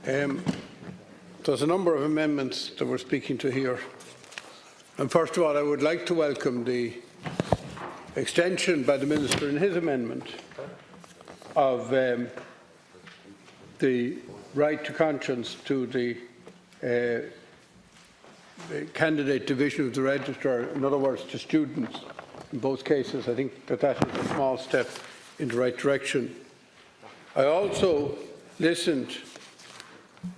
There's a number of amendments that we're speaking to here. And first of all, I would like to welcome the extension by the Minister in his amendment of the right to conscience to the candidate division of the register, in other words, to students. In both cases, I think that is a small step in the right direction. I also listened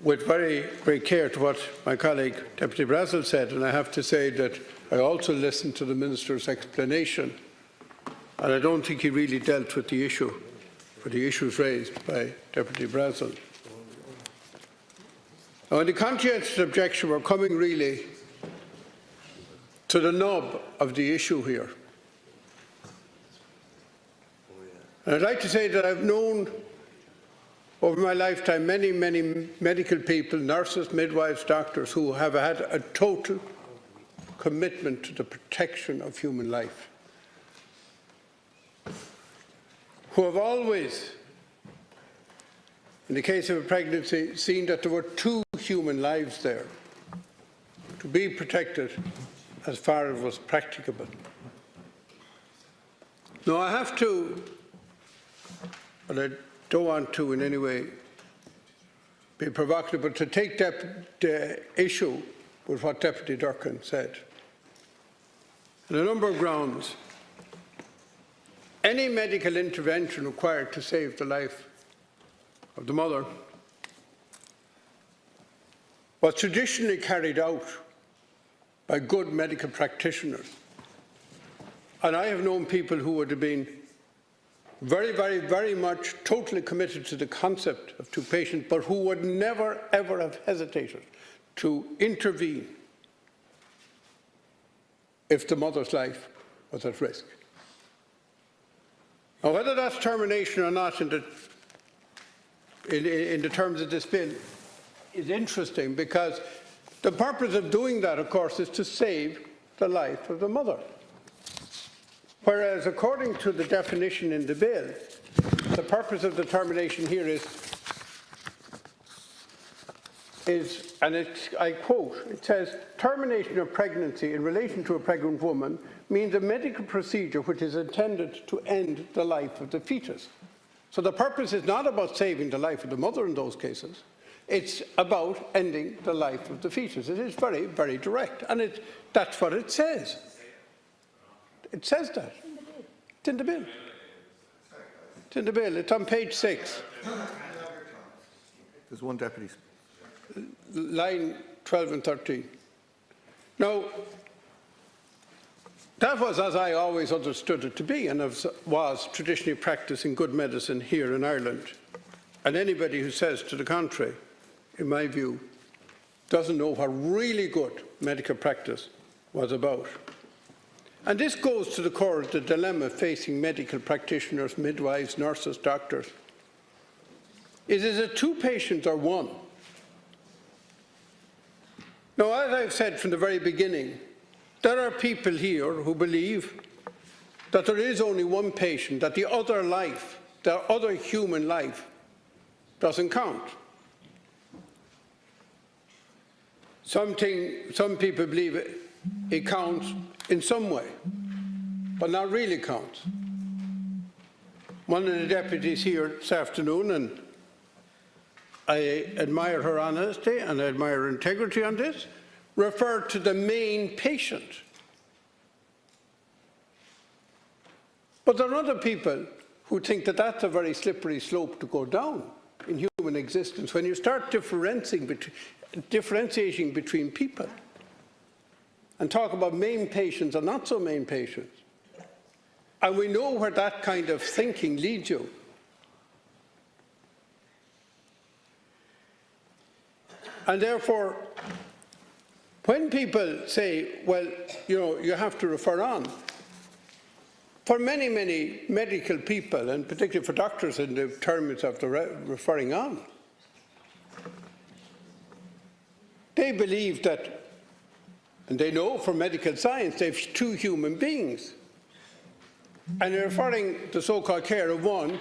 with very great care to what my colleague Deputy Brazel said, and I have to say that I also listened to the Minister's explanation, and I don't think he really dealt with the issue, or the issues raised by Deputy Brazel. Now, in the conscientious objection, we're coming really to the nub of the issue here. And I'd like to say that I've known over my lifetime many medical people, nurses, midwives, doctors, who have had a total commitment to the protection of human life, who have always, in the case of a pregnancy, seen that there were two human lives there to be protected as far as was practicable. Now, I have to, but I don't want to in any way be provocative, but to take the issue with what Deputy Durcan said. On a number of grounds, any medical intervention required to save the life of the mother was traditionally carried out by good medical practitioners. And I have known people who would have been very much totally committed to the concept of two patients, but who would never ever have hesitated to intervene if the mother's life was at risk. Now, whether that's termination or not in the terms of this bill is interesting, because the purpose of doing that, of course, is to save the life of the mother. Whereas, according to the definition in the bill, the purpose of the termination here is, and I quote, it says, termination of pregnancy in relation to a pregnant woman means a medical procedure which is intended to end the life of the fetus. So the purpose is not about saving the life of the mother in those cases. It's about ending the life of the fetus. It is very direct, and that's what it says. It says that. It's in the bill. It's in the bill. It's on page 6. There's one deputy. Line 12 and 13. Now, that was as I always understood it to be, and was traditionally practiced in good medicine here in Ireland. And anybody who says to the contrary, in my view, doesn't know what really good medical practice was about. And this goes to the core of the dilemma facing medical practitioners, midwives, nurses, doctors. Is it two patients or one? Now, as I've said from the very beginning, there are people here who believe that there is only one patient, that the other life, the other human life, doesn't count. Some people believe it counts in some way, but not really counts. One of the deputies here this afternoon, and I admire her honesty and I admire her integrity on this, referred to the main patient. But there are other people who think that that's a very slippery slope to go down in human existence when you start differentiating between people and talk about main patients and not so main patients. And we know where that kind of thinking leads you. And therefore, when people say, well, you have to refer on, for many medical people, and particularly for doctors in the terms of the referring on, they believe that, and they know from medical science, they have two human beings. And referring to so-called care of one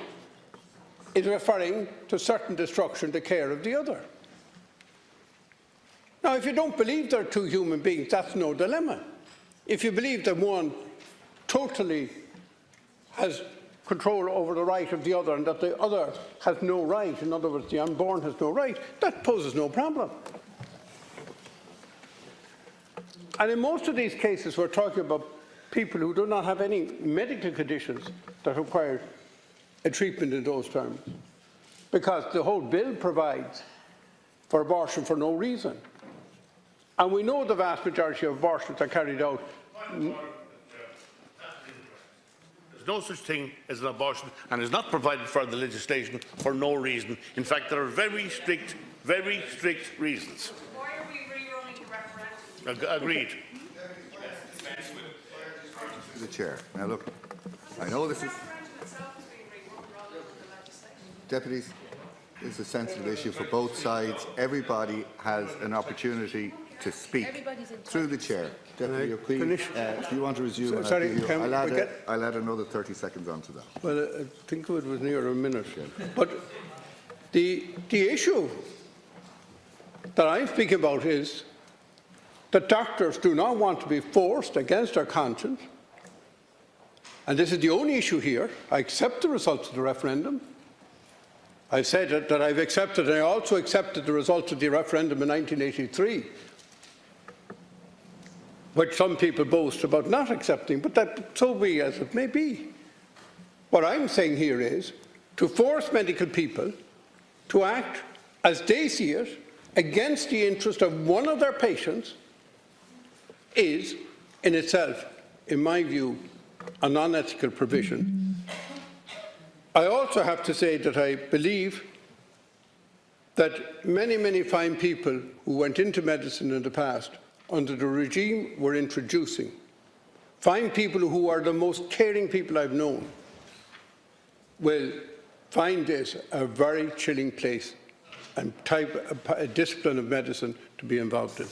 is referring to certain destruction to care of the other. Now, if you don't believe they're two human beings, that's no dilemma. If you believe that one totally has control over the right of the other and that the other has no right, in other words, the unborn has no right, that poses no problem. And in most of these cases, we're talking about people who do not have any medical conditions that require a treatment in those terms, because the whole bill provides for abortion for no reason. And we know the vast majority of abortions are carried out. There's no such thing as an abortion, and is not provided for in the legislation for no reason. In fact, there are very strict reasons. Why are we rerunning the referendum? Agreed. To the chair. Now look, I know this is... The referendum itself is being rerun rather than the legislation. Deputies, this is a sensitive issue for both sides. Everybody has an opportunity to speak through the chair. Deputy Cuív, if you want to resume, I'll add another 30 seconds onto that. Well, I think it was near a minute. But the issue that I'm speaking about is that doctors do not want to be forced against their conscience, and this is the only issue here. I accept the results of the referendum. I've said that I've accepted, and I also accepted the results of the referendum in 1983, which some people boast about not accepting, but that so be as it may be. What I'm saying here is to force medical people to act as they see it against the interest of one of their patients is, in itself, in my view, a non-ethical provision. I also have to say that I believe that many fine people who went into medicine in the past under the regime we're introducing, fine people who are the most caring people I've known, will find this a very chilling place and type a discipline of medicine to be involved in.